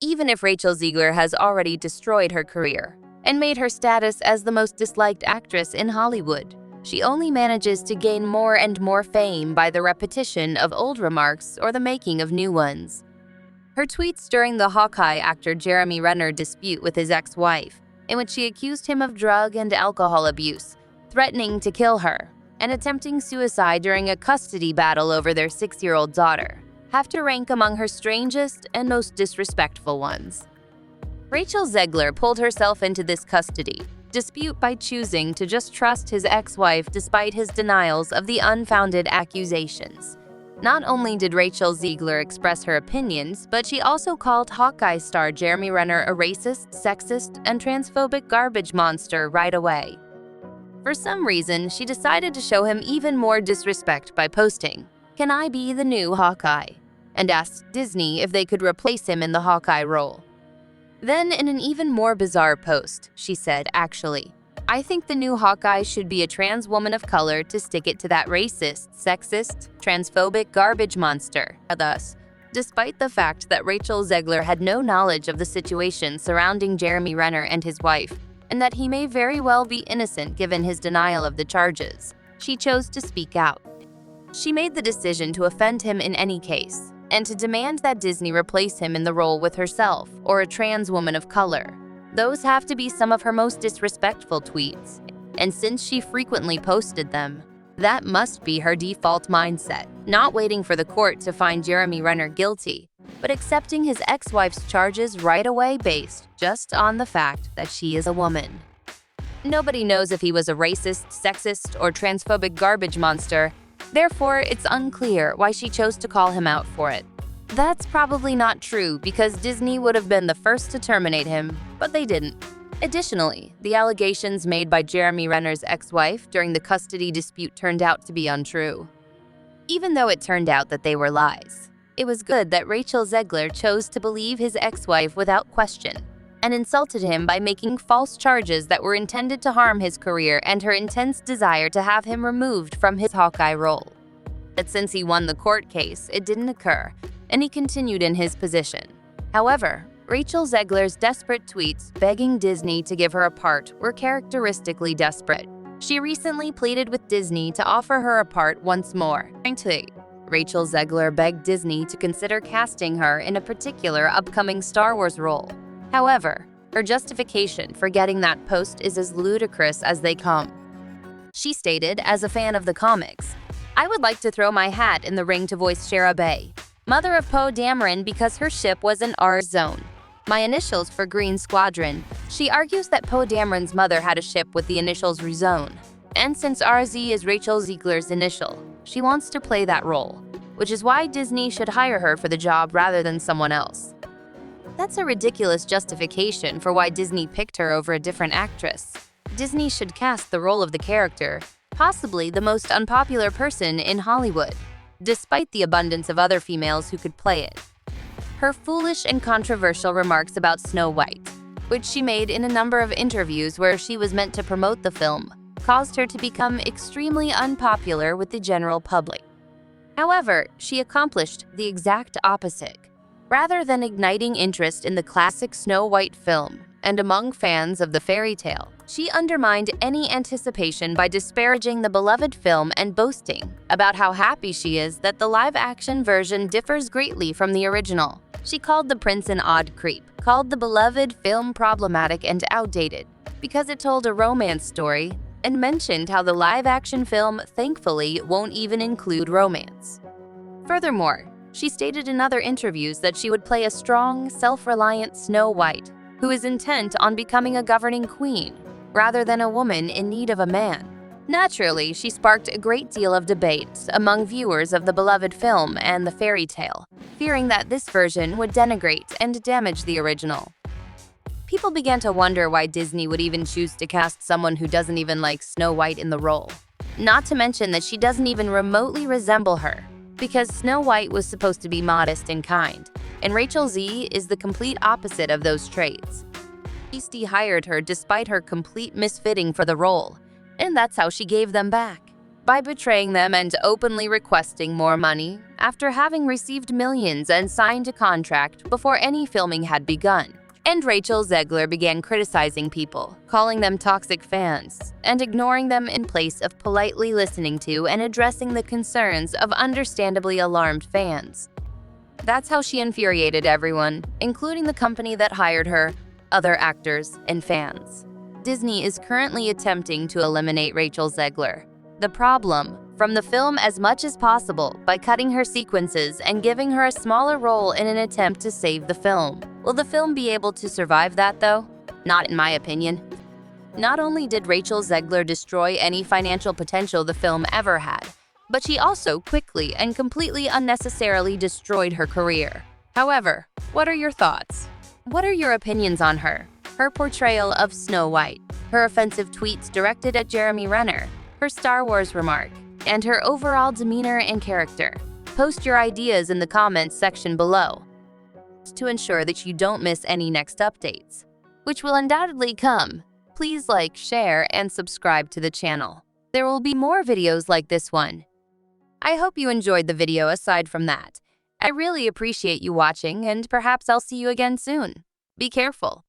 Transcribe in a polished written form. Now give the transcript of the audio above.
even if Rachel Zegler has already destroyed her career and made her status as the most disliked actress in Hollywood. She only manages to gain more and more fame by the repetition of old remarks or the making of new ones. Her tweets during the Hawkeye actor Jeremy Renner dispute with his ex-wife, in which she accused him of drug and alcohol abuse, threatening to kill her, and attempting suicide during a custody battle over their 6-year-old daughter, have to rank among her strangest and most disrespectful ones. Rachel Zegler pulled herself into this custody dispute by choosing to just trust his ex-wife despite his denials of the unfounded accusations. Not only did Rachel Zegler express her opinions, but she also called Hawkeye star Jeremy Renner a racist, sexist, and transphobic garbage monster right away. For some reason, she decided to show him even more disrespect by posting, "Can I be the new Hawkeye?" and asked Disney if they could replace him in the Hawkeye role. Then, in an even more bizarre post, she said, "Actually, I think the new Hawkeye should be a trans woman of color to stick it to that racist, sexist, transphobic garbage monster." Thus, despite the fact that Rachel Zegler had no knowledge of the situation surrounding Jeremy Renner and his wife, and that he may very well be innocent given his denial of the charges, she chose to speak out. She made the decision to offend him in any case, and to demand that Disney replace him in the role with herself or a trans woman of color. Those have to be some of her most disrespectful tweets, and since she frequently posted them, that must be her default mindset, not waiting for the court to find Jeremy Renner guilty, but accepting his ex-wife's charges right away based just on the fact that she is a woman. Nobody knows if he was a racist, sexist, or transphobic garbage monster. Therefore, it's unclear why she chose to call him out for it. That's probably not true because Disney would have been the first to terminate him, but they didn't. Additionally, the allegations made by Jeremy Renner's ex-wife during the custody dispute turned out to be untrue. Even though it turned out that they were lies, it was good that Rachel Zegler chose to believe his ex-wife without question and insulted him by making false charges that were intended to harm his career and her intense desire to have him removed from his Hawkeye role. But since he won the court case, it didn't occur, and he continued in his position. However, Rachel Zegler's desperate tweets begging Disney to give her a part were characteristically desperate. She recently pleaded with Disney to offer her a part once more. Rachel Zegler begged Disney to consider casting her in a particular upcoming Star Wars role. However, her justification for getting that post is as ludicrous as they come. She stated, as a fan of the comics, "I would like to throw my hat in the ring to voice Shara Bay, mother of Poe Dameron, because her ship was in our zone. My initials for Green Squadron." She argues that Poe Dameron's mother had a ship with the initials Rzone, and since RZ is Rachel Zegler's initial, she wants to play that role, which is why Disney should hire her for the job rather than someone else. That's a ridiculous justification for why Disney picked her over a different actress. Disney should cast the role of the character, possibly the most unpopular person in Hollywood, despite the abundance of other females who could play it. Her foolish and controversial remarks about Snow White, which she made in a number of interviews where she was meant to promote the film, caused her to become extremely unpopular with the general public. However, she accomplished the exact opposite. Rather than igniting interest in the classic Snow White film and among fans of the fairy tale, she undermined any anticipation by disparaging the beloved film and boasting about how happy she is that the live-action version differs greatly from the original. She called the prince an odd creep, called the beloved film problematic and outdated because it told a romance story, and mentioned how the live-action film thankfully won't even include romance. Furthermore, she stated in other interviews that she would play a strong, self-reliant Snow White who is intent on becoming a governing queen, rather than a woman in need of a man. Naturally, she sparked a great deal of debate among viewers of the beloved film and the fairy tale, fearing that this version would denigrate and damage the original. People began to wonder why Disney would even choose to cast someone who doesn't even like Snow White in the role. Not to mention that she doesn't even remotely resemble her, because Snow White was supposed to be modest and kind, and Rachel Z is the complete opposite of those traits. Disney hired her despite her complete misfitting for the role, and that's how she gave them back. by betraying them and openly requesting more money after having received millions and signed a contract before any filming had begun. And Rachel Zegler began criticizing people, calling them toxic fans, and ignoring them in place of politely listening to and addressing the concerns of understandably alarmed fans. That's how she infuriated everyone, including the company that hired her, other actors, and fans. Disney is currently attempting to eliminate Rachel Zegler, the problem, from the film as much as possible by cutting her sequences and giving her a smaller role in an attempt to save the film. Will the film be able to survive that, though? Not in my opinion. Not only did Rachel Zegler destroy any financial potential the film ever had, but she also quickly and completely unnecessarily destroyed her career. However, what are your thoughts? What are your opinions on her? Her portrayal of Snow White, her offensive tweets directed at Jeremy Renner, her Star Wars remark, and her overall demeanor and character. Post your ideas in the comments section below to ensure that you don't miss any next updates, which will undoubtedly come. Please like, share, and subscribe to the channel. There will be more videos like this one. I hope you enjoyed the video. Aside from that, I really appreciate you watching, and perhaps I'll see you again soon. Be careful.